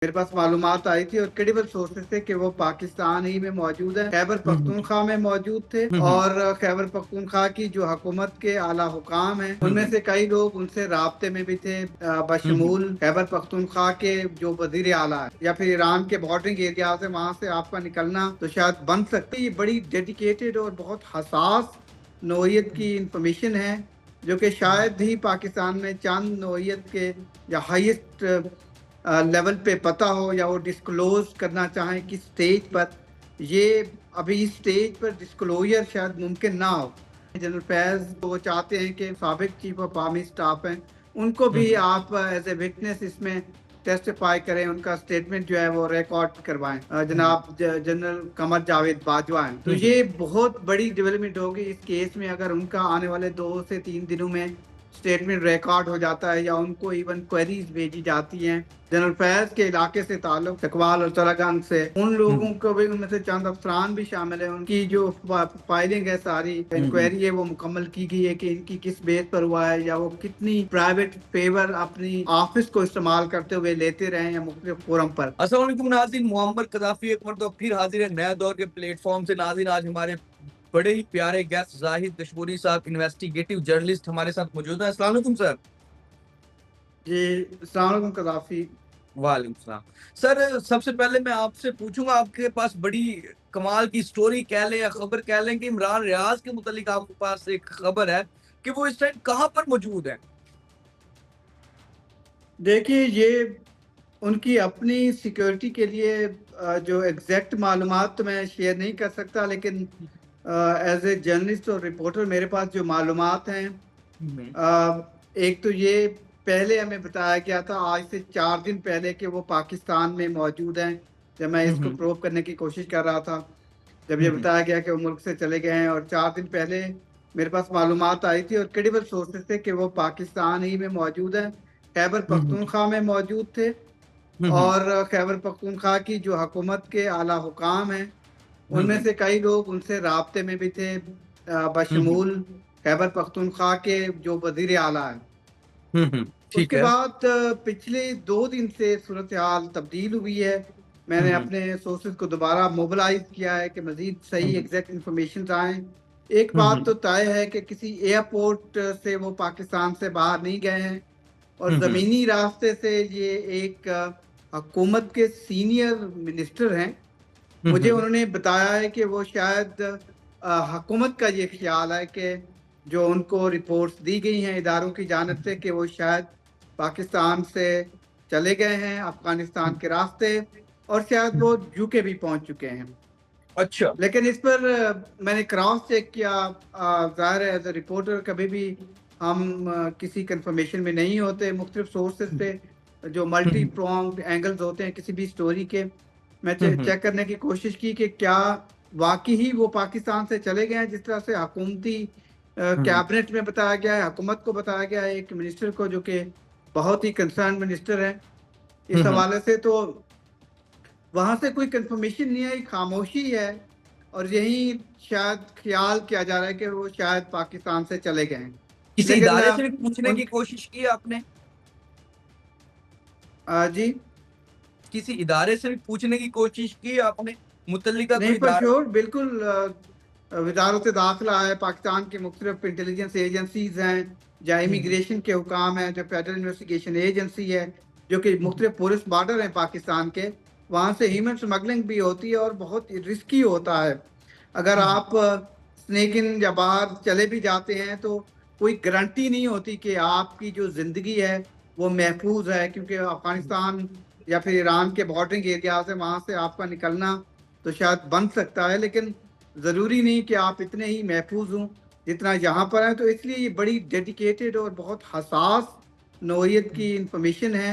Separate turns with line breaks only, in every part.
मेरे पास मालूमात आई थी और क्रेडिबल सोर्सेज थे कि वो पाकिस्तान ही में मौजूद है, खैबर
हम्म
पख्तूनख्वा में मौजूद थे।
हम्म
और खैबर पख्तूनख्वा की जो हुकूमत के आला हुकाम हैं उनमें
हम्म
से कई लोग उनसे राब्ते में भी थे,
हम्म
बशमूल खैबर पख्तूनख्वा के जो वजीर आला है या फिर ईरान के बॉर्डरिंग एरिया से वहां से आपका निकलना तो शायद बन सकती है। ये बड़ी डेडिकेटेड और बहुत हसास नौइयत की इंफॉर्मेशन है जो कि शायद ही पाकिस्तान में चंद नौइयत के या हाईएस्ट लेवल पे पता हो या वो डिस्क्लोज करना चाहें किस स्टेज पर। ये अभी इस स्टेज पर डिस्क्लोजर शायद मुमकिन ना हो। जनरल फैज वो चाहते हैं कि साबिक चीफ ऑफ आर्मी स्टाफ हैं उनको भी
हम्म
आप एज ए विटनेस इसमें टेस्टिफाई करें, उनका स्टेटमेंट जो है वो रिकॉर्ड करवाएं।
हम्म
जनाब जनरल कमर जावेद बाजवा हैं, तो
हम्म
ये बहुत बड़ी डेवलपमेंट होगी इस केस में अगर उनका आने वाले 2 से 3 दिनों में स्टेटमेंट रिकॉर्ड हो जाता है या उनको इवन क्वेरीज भेजी जाती हैं जनरल फैज के इलाके से ताल्लुक तकवाल और तरागंग से। उन लोगों को भी उनमें से चंद अफसरान भी शामिल है, उनकी जो फाइलिंग है, सारी
हम्म
इंक्वायरी है वो मुकम्मल की गई है कि इनकी किस बेस पर हुआ है या वो कितनी प्राइवेट फेवर अपनी ऑफिस को इस्तेमाल करते हुए लेते रहे हैं मुख्तलिफ फोरम पर।
अस्सलाम वालेकुम नाज़रीन, मोहम्मद कदाफी एक मरतबा फिर हाजिर है नया दौर के प्लेटफॉर्म से। नाज़रीन, आज हमारे बड़े ही प्यारे गेस्ट जाहिद दशमूरी साहब, इन्वेस्टिगेटिव जर्नलिस्ट, हमारे साथ मौजूद है। अस्सलाम वालेकुम सर।
जी अस्सलाम वालेकुम कदाफी।
वालेकुम सलाम। सर, सबसे पहले मैं आपसे पूछूंगा, आपके पास बड़ी कमाल की स्टोरी कह लें या खबर कह लें कि इमरान रियाज के मुतालिक आपके पास एक खबर है कि वो इस टाइम कहाँ पर मौजूद है।
देखिए ये उनकी अपनी सिक्योरिटी के लिए जो एग्जैक्ट मालूमात तो मैं शेयर नहीं कर सकता, लेकिन एज ए जर्नलिस्ट और रिपोर्टर मेरे पास जो मालूमात हैं,
हम्म
एक तो ये पहले हमें बताया गया था आज से 4 दिन पहले कि वो पाकिस्तान में मौजूद हैं। जब मैं इसको
हम्म
प्रूव करने की कोशिश कर रहा था, जब ये
हम्म
बताया गया कि वो मुल्क से चले गए हैं, और 4 दिन पहले मेरे पास मालूमात आई थी और क्रेडिबल सोर्सेज थे कि वो पाकिस्तान ही में मौजूद है, खैबर
हम्म
पख्तूनख्वा में मौजूद थे।
हम्म
और खैबर पख्तूनख्वा की जो हुकूमत के आला हुकाम हैं उनमें
हम्म
से कई लोग उनसे राब्ते में भी थे,
हम्म
बशमूल खैबर पख्तूनख्वा के जो वजीर आला हैं।
ठीक
उसके
है।
बाद पिछले 2 दिन से सूरत हाल तब्दील हुई है। मैंने
हम्म
अपने सोर्सेज को दोबारा मोबिलाइज किया है कि मजीद सही
हम्म
एग्जैक्ट इंफॉर्मेशन आए। एक बात
हम्म
तो तय है कि किसी एयरपोर्ट से वो पाकिस्तान से बाहर नहीं गए हैं, और
हम्म
ज़मीनी रास्ते से ये एक हुकूमत के सीनियर मिनिस्टर हैं। मुझे
हम्म
उन्होंने बताया है कि वो शायद हुकूमत का ये ख्याल है कि जो उनको रिपोर्ट्स दी गई हैं इदारों की जानिब से कि वो शायद पाकिस्तान से चले गए हैं अफगानिस्तान के रास्ते, और शायद वो यूके भी पहुंच चुके हैं।
अच्छा।
लेकिन इस पर मैंने क्रॉस चेक किया। जाहिर है एज ए रिपोर्टर कभी भी हम किसी कंफर्मेशन में नहीं होते, मुख्तलिफ सोर्सेज से जो मल्टी
हम्म
प्रोंग्ड एंगल्स होते हैं किसी भी स्टोरी के। मैं
हम्म
चेक करने की कोशिश की कि क्या वाकई ही वो पाकिस्तान से चले गए हैं, जिस तरह से हुकूमती
हम्म
कैबिनेट में बताया गया है, हुकूमत को बताया गया है, एक मिनिस्टर को जो कि बहुत ही कंसर्न मिनिस्टर है इस
हम्म
हवाले से। तो वहां से कोई कंफर्मेशन नहीं है, खामोशी है, और यही शायद ख्याल किया जा रहा है कि वो शायद पाकिस्तान से चले गए हैं।
किसी
लेकिन
इदारे से भी पूछने
उन
की कोशिश की आपने?
जी
किसी इदारे से भी पूछने की कोशिश की आपने? मुतल्लिका
नहीं,
कोई
पर
इदारा?
श्योर बिल्कुल। वजारत दाखिला है, पाकिस्तान की मुख्तलिफ इंटेलिजेंस एजेंसीज हैं, या
हम्म
इमिग्रेशन के हुकाम हैं, जो फेडरल इन्वेस्टिगेशन एजेंसी है, जो कि मुख्तलिफ पुलिस बॉर्डर हैं पाकिस्तान के, वहाँ से ह्यूमन स्मगलिंग भी होती है और बहुत रिस्की होता है। अगर
हम्म
आप स्नेक इन या बाहर चले भी जाते हैं तो कोई गारंटी नहीं होती कि आपकी जो ज़िंदगी है वो महफूज है, क्योंकि अफगानिस्तान या फिर ईरान के बॉर्डरिंग एरिया से वहाँ से आपका निकलना तो शायद बन सकता है, लेकिन ज़रूरी नहीं कि आप इतने ही महफूज हों जितना यहाँ पर है। तो इसलिए ये बड़ी डेडिकेटेड और बहुत हसास नौइयत की इंफॉर्मेशन है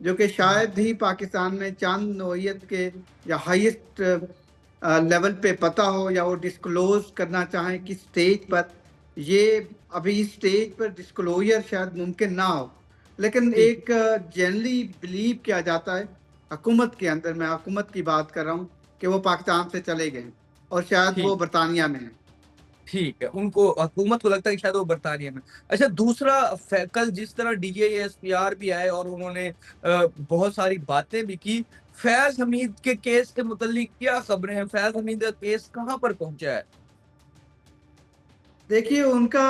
जो कि शायद ही पाकिस्तान में चंद नौइयत के या हाईएस्ट लेवल पे पता हो या वो डिस्क्लोज करना चाहें किस स्टेज पर। ये अभी इस स्टेज पर डिस्क्लोजर शायद मुमकिन ना हो, लेकिन
ठीक
एक जनरली बिलीव किया जाता है हुकूमत के अंदर, मैं हुकूमत की बात कर रहा हूँ, कि वो पाकिस्तान से चले गए और शायद वो
ठीक
बरतानिया में है।
ठीक है, उनको हुकूमत को लगता है कि शायद वो बरतानिया में। अच्छा, दूसरा कल जिस तरह DJASPR भी आए और उन्होंने बहुत सारी बातें भी की, फैज हमीद के केस के मुतालिक क्या खबरें हैं? फैज हमीद का केस कहाँ पर पहुंचा है?
देखिए उनका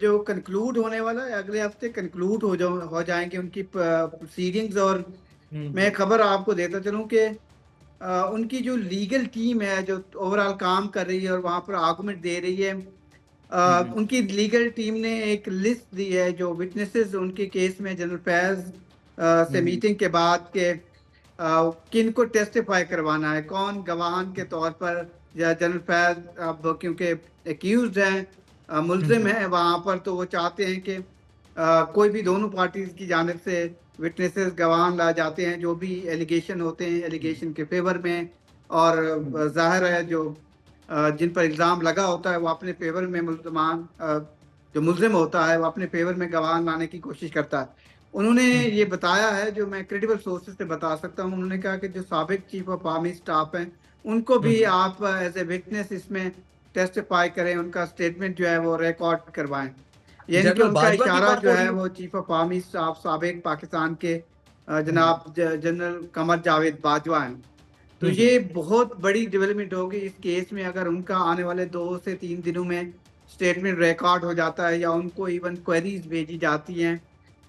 जो कंक्लूड होने वाला है, अगले हफ्ते कंक्लूड हो जाएंगे उनकी प्रोसीडिंग्स। और मैं
हम्म।
खबर आपको देता चलूं कि उनकी जो लीगल टीम है जो ओवरऑल काम कर रही है और वहां पर आर्गुमेंट दे रही है,
हम्म।
उनकी लीगल टीम ने एक लिस्ट दी है जो विटनेसेस उनके केस में जनरल फैज से
हम्म।
मीटिंग के बाद के किन को टेस्टिफाई करवाना है, कौन गवाहान के तौर पर, या जनरल फैज अब क्योंकि एक्यूज हैं, मुलजिम
हम्म।
है वहां पर, तो वो चाहते हैं कि कोई भी दोनों पार्टीज की जानिब से विटनेसेस गवाह ला जाते हैं जो भी एलिगेशन होते हैं एलिगेशन के फेवर में। और जाहिर है जो जिन पर इल्ज़ाम लगा होता है वो अपने फेवर में मुल्जमान जो मुल्जिम होता है वो अपने फेवर में गवाह लाने की कोशिश करता है। उन्होंने ये बताया है, जो मैं क्रेडिबल सोर्सेज से बता सकता हूँ, उन्होंने कहा कि जो साबिक चीफ ऑफ आर्मी स्टाफ हैं उनको भी
हम्म।
आप एज ए विटनेस इसमें टेस्टिफाई करें, उनका स्टेटमेंट जो है वो रिकॉर्ड करवाएं। यानी कि
जनरल
उनका
बाजवा की
इशारा
बात
जो
हो रही
है
है?
वो चीफ ऑफ आर्मी स्टाफ साबिक पाकिस्तान के
हम्म।
जनाब जनरल कमर जावेद बाजवा हैं। तो
हम्म।
ये बहुत बड़ी डेवलपमेंट होगी इस केस में अगर उनका आने वाले 2 से 3 दिनों में स्टेटमेंट रिकॉर्ड हो जाता है या उनको इवन क्वेरीज भेजी जाती हैं।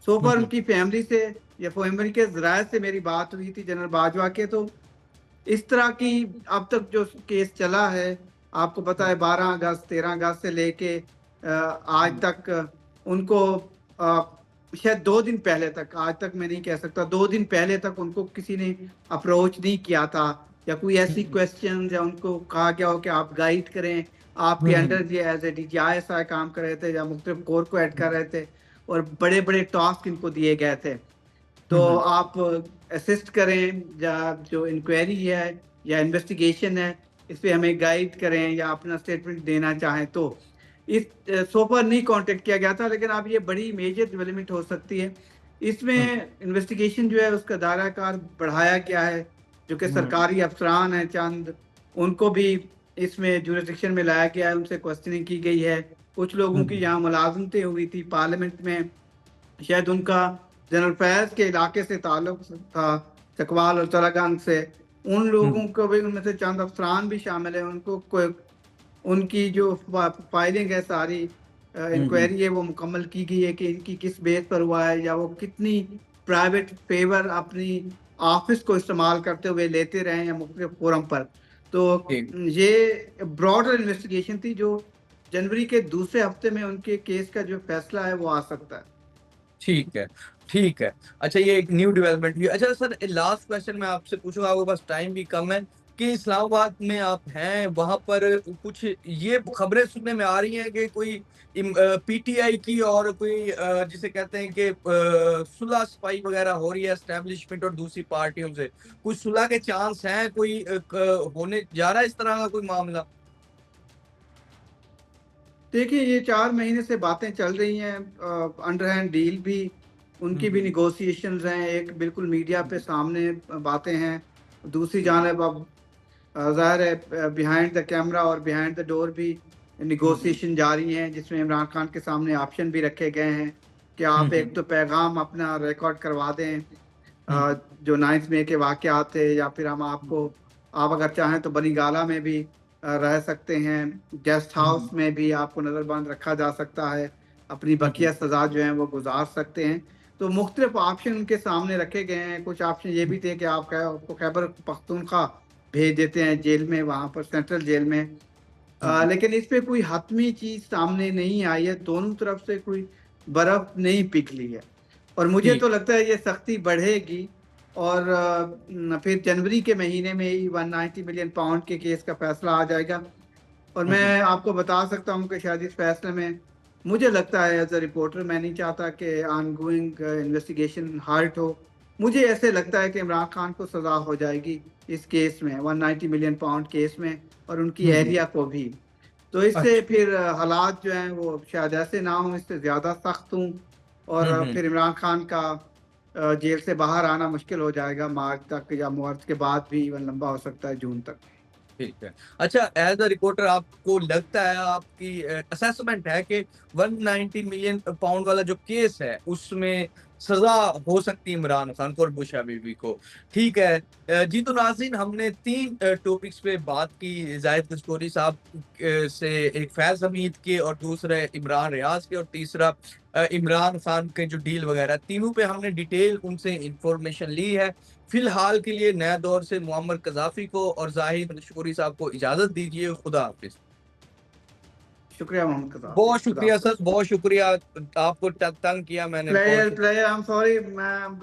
सो फar
हम्म।
उनकी फैमिली से या फैमिली के जराये से मेरी बात हुई थी जनरल बाजवा के, तो इस तरह की अब तक जो केस चला है, आपको पता है 12 अगस्त 13 अगस्त से लेके आज
हम्म।
तक उनको शायद 2 दिन पहले तक, आज तक मैं नहीं कह सकता, 2 दिन पहले तक उनको किसी ने अप्रोच नहीं किया था या कोई ऐसी
हम्म।
क्वेश्चन या उनको कहा गया हो कि आप गाइड करें। आपके
हम्म।
अंडर ये एज ए DGISI काम कर रहे थे या मुख्तलिफ कोर को ऐड कर रहे थे और बड़े बड़े टास्क इनको दिए गए थे, तो
हम्म।
आप असिस्ट करें या जो इंक्वायरी है या इन्वेस्टिगेशन है इस पे हमें गाइड करें या अपना स्टेटमेंट देना चाहें। तो इस सो पर नहीं कांटेक्ट किया गया था, लेकिन अब ये बड़ी मेजर डेवलपमेंट हो सकती है। इसमें इन्वेस्टिगेशन जो है उसका दायरा कार बढ़ाया गया है, जो कि
हम्म।
सरकारी अफसरान हैं चंद, उनको भी इसमें जुरिस्डिक्शन में लाया गया है, उनसे क्वेश्चनिंग की गई है। कुछ लोगों की
हम्म।
यहाँ मुलाजमतें हुई थी पार्लियामेंट में, शायद उनका जनरल फैज के इलाके से ताल्लुक था, चकवाल और चरागंज से, उन लोगों
हम्म।
को भी, उनमें से चंद अफसरान भी शामिल है, उनको कोई उनकी जो फाइलिंग है सारी
हम्म।
इंक्वायरी है वो मुकम्मल की गई है कि इनकी किस बेस पर हुआ है या वो कितनी प्राइवेट फेवर अपनी ऑफिस को इस्तेमाल करते हुए लेते रहे हैं मुख्तलिफ फोरम पर। तो
ठीक।
ये ब्रॉडर इन्वेस्टिगेशन थी जो जनवरी के दूसरे हफ्ते में उनके केस का जो फैसला है वो आ सकता है।
ठीक है। ठीक है। अच्छा, ये एक न्यू डेवलपमेंट हुई। अच्छा सर, लास्ट क्वेश्चन मैं आपसे पूछूंगा, आपके पास टाइम भी कम है, कि इस्लामाबाद में आप हैं, वहां पर कुछ ये खबरें सुनने में आ रही हैं कि कोई PTI की और कोई जिसे कहते हैं कि सुलह सफाई वगैरह हो रही है एस्टेब्लिशमेंट और दूसरी पार्टियों से, कुछ सुलह के चांस हैं, कोई होने जा रहा है इस तरह का कोई मामला?
देखिए ये 4 महीने से बातें चल रही हैं, अंडर हैंड डील भी, उनकी भी
हम्म।
निगोशिएशंस हैं, एक बिल्कुल मीडिया पे
हम्म।
सामने बातें हैं, दूसरी जानब अब जाहिर है बिहाइंड द कैमरा और बिहाइंड द डोर भी
हम्म।
निगोशिएशन जारी हैं, जिसमें इमरान खान के सामने ऑप्शन भी रखे गए हैं कि आप
हम्म।
एक तो पैगाम अपना रिकॉर्ड करवा दें,
हम्म।
जो 9 मई के वाक़यात थे, या फिर हम आपको, आप अगर चाहें तो बनी गाला में भी रह सकते हैं, गेस्ट
हम्म।
हाउस में भी आपको नज़रबंद रखा जा सकता है, अपनी
हम्म।
बकिया सज़ा जो है वो गुजार सकते हैं। तो मुख्तलिफ ऑप्शन उनके सामने रखे गए हैं। कुछ ऑप्शन ये भी थे कि आपको खैबर पख्तूनख्वा भेज देते हैं जेल में, वहाँ पर सेंट्रल जेल में।
हम्म।
लेकिन इस पे कोई हतमी चीज सामने नहीं आई है, दोनों तरफ से कोई बर्फ नहीं पिघली है, और मुझे
ठीक।
तो लगता है ये सख्ती बढ़ेगी। और फिर जनवरी के महीने में ही 190 मिलियन पाउंड के केस का फैसला आ जाएगा। और
हम्म।
मैं आपको बता सकता हूँ कि शायद इस फैसले में, मुझे लगता है एज अ रिपोर्टर, मैं नहीं चाहता कि ऑनगोइंग इन्वेस्टिगेशन हार्ट हो, मुझे ऐसे लगता है कि इमरान खान को सजा हो जाएगी इस केस में, 190 मिलियन पाउंड केस में, और उनकी
हम्म।
एहलिया को भी। तो इससे
अच्छा।
फिर हालात जो हैं वो शायद ऐसे ना हों, इससे ज़्यादा सख्त हूँ, और
हम्म।
फिर इमरान खान का जेल से बाहर आना मुश्किल हो जाएगा, मार्च तक या मार्च के बाद भी इवन लंबा हो सकता है, जून तक।
ठीक है। अच्छा, एज अ रिपोर्टर आपको लगता है, आपकी असेसमेंट है कि 190 मिलियन पाउंड वाला जो केस है उसमें सजा हो सकती है इमरान खान को और बुशरा बीवी को, ठीक है। जी तो नाज़रीन, हमने 3 टॉपिक्स पे बात की, जाहिद कस्तूरी साहब से, एक फैज हमीद के, और दूसरा इमरान रियाज के, और तीसरा इमरान खान के जो डील वगैरह, तीनों पे हमने डिटेल उनसे इंफॉर्मेशन ली है। फिलहाल के लिए नया दौर से मुअम्मर कज़ाफ़ी को और जाहिद कस्तूरी साहब को इजाजत दीजिए। खुदा हाफिज।
शुक्रिया मोहम्मद कज़ाफ़ी,
बहुत
खुदा
शुक्रिया सर,
हाफ़िज़।
बहुत शुक्रिया। आपको तंग किया मैंने कॉल
प्लेयर
पे।
प्लेयर, आई एम सॉरी, मैं